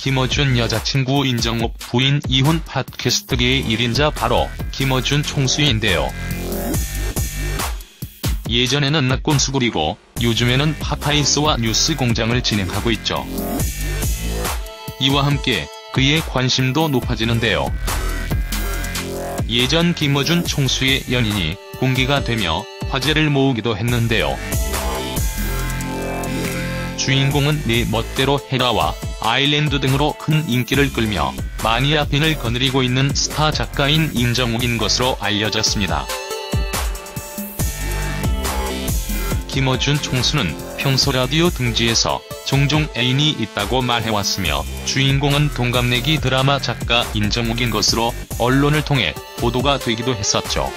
김어준 여자친구 인정옥 부인 이혼 팟캐스트계의 1인자 바로 김어준 총수인데요. 예전에는 낙곰수구리고 요즘에는 파파이스와 뉴스공장을 진행하고 있죠. 이와 함께 그의 관심도 높아지는데요. 예전 김어준 총수의 연인이 공개가 되며 화제를 모으기도 했는데요. 주인공은 네 멋대로 해라와 아일랜드 등으로 큰 인기를 끌며 마니아핀을 거느리고 있는 스타 작가인 임정욱인 것으로 알려졌습니다. 김어준 총수는 평소 라디오 등지에서 종종 애인이 있다고 말해왔으며 주인공은 동갑내기 드라마 작가 임정욱인 것으로 언론을 통해 보도가 되기도 했었죠.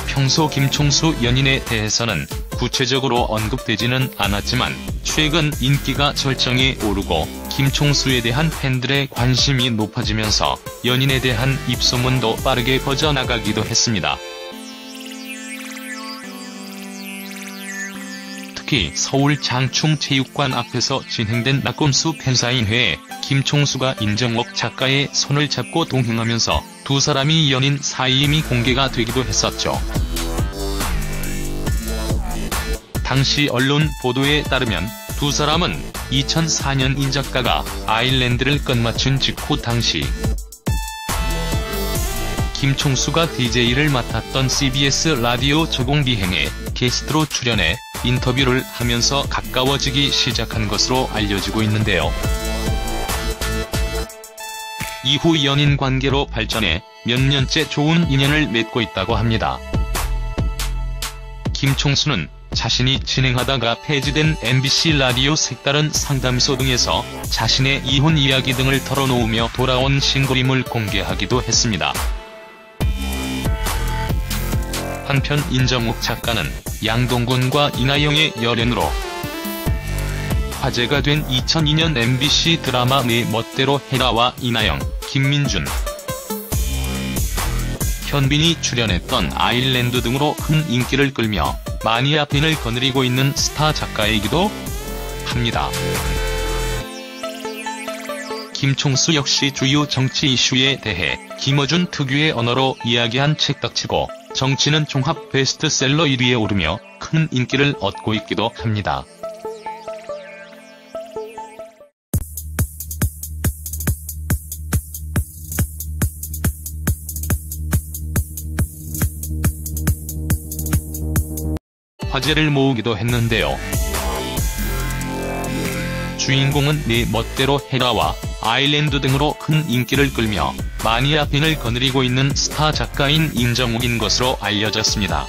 평소 김 총수 연인에 대해서는 구체적으로 언급되지는 않았지만 최근 인기가 절정에 오르고 김 총수에 대한 팬들의 관심이 높아지면서 연인에 대한 입소문도 빠르게 퍼져나가기도 했습니다. 특히 서울 장충체육관 앞에서 진행된 낙곰수 팬사인회에 김 총수가 임정옥 작가의 손을 잡고 동행하면서 두 사람이 연인 사이임이 공개가 되기도 했었죠. 당시 언론 보도에 따르면 두 사람은 2004년 임 작가가 아일랜드를 끝마친 직후 당시 김 총수가 DJ를 맡았던 CBS 라디오 저공비행에 게스트로 출연해 인터뷰를 하면서 가까워지기 시작한 것으로 알려지고 있는데요. 이후 연인 관계로 발전해 몇 년째 좋은 인연을 맺고 있다고 합니다. 김 총수는 자신이 진행하다가 폐지된 MBC 라디오 색다른 상담소 등에서 자신의 이혼 이야기 등을 털어놓으며 돌아온 신고림을 공개하기도 했습니다. 한편 임정욱 작가는 양동근과 이나영의 열연으로 화제가 된 2002년 MBC 드라마 네 멋대로 해라와 이나영, 김민준, 현빈이 출연했던 아일랜드 등으로 큰 인기를 끌며 마니아핀을 거느리고 있는 스타 작가이기도 합니다. 김 총수 역시 주요 정치 이슈에 대해 김어준 특유의 언어로 이야기한 책닥치고 정치는 종합 베스트셀러 1위에 오르며 큰 인기를 얻고 있기도 합니다. 화제를 모으기도 했는데요. 주인공은 네 멋대로 해라와 아일랜드 등으로 큰 인기를 끌며 마니아핀을 거느리고 있는 스타 작가인 임정욱인 것으로 알려졌습니다.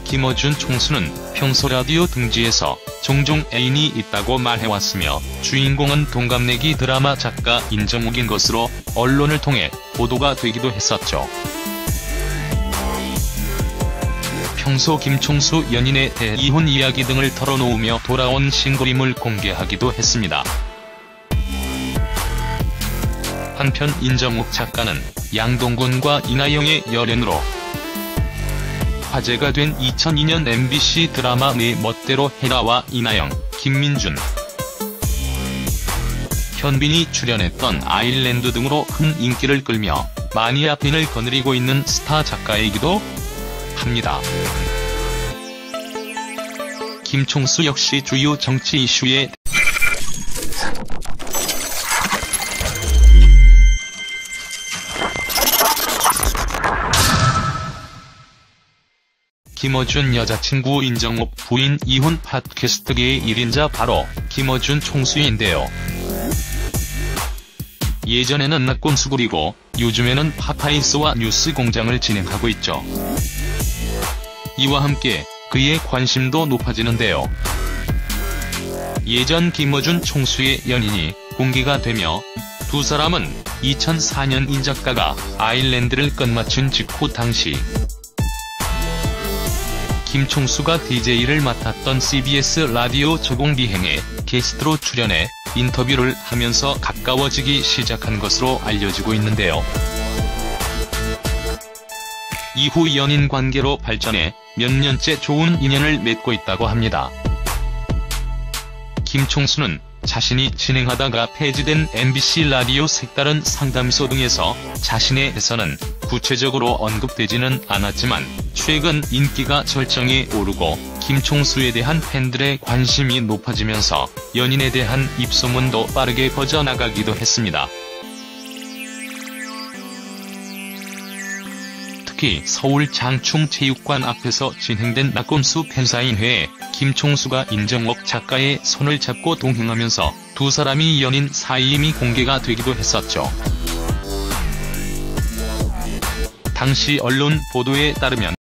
김어준 총수는 평소 라디오 등지에서 종종 애인이 있다고 말해왔으며 주인공은 동갑내기 드라마 작가 임정욱인 것으로 언론을 통해 보도가 되기도 했었죠. 평소 김 총수 연인에 대해 이혼 이야기 등을 털어놓으며 돌아온 신고림을 공개하기도 했습니다. 한편 임정욱 작가는 양동근과 이나영의 열연으로 화제가 된 2002년 MBC 드라마 네 멋대로 해라와 이나영, 김민준, 현빈이 출연했던 아일랜드 등으로 큰 인기를 끌며 마니아핀을 거느리고 있는 스타 작가이기도 합니다. 김 총수 역시 주요 정치 이슈에 김어준 여자친구 인정옥 부인 이혼 팟캐스트계의 1인자 바로 김어준 총수인데요. 예전에는 낙곰수구리고 요즘에는 파파이스와 뉴스공장을 진행하고 있죠. 이와 함께 그의 관심도 높아지는데요. 예전 김어준 총수의 연인이 공개가 되며 두 사람은 2004년 임 작가가 아일랜드를 끝마친 직후 당시 김 총수가 DJ를 맡았던 CBS 라디오 저공비행에 게스트로 출연해 인터뷰를 하면서 가까워지기 시작한 것으로 알려지고 있는데요. 이후 연인 관계로 발전해 몇 년째 좋은 인연을 맺고 있다고 합니다. 김총수는 자신이 진행하다가 폐지된 MBC 라디오 색다른 상담소 등에서 자신의 해설은 구체적으로 언급되지는 않았지만 최근 인기가 절정에 오르고 김총수에 대한 팬들의 관심이 높아지면서 연인에 대한 입소문도 빠르게 퍼져나가기도 했습니다. 특히 서울 장충체육관 앞에서 진행된 낙곰수 팬사인회에 김총수가 임정옥 작가의 손을 잡고 동행하면서 두 사람이 연인 사이임이 공개가 되기도 했었죠. 당시 언론 보도에 따르면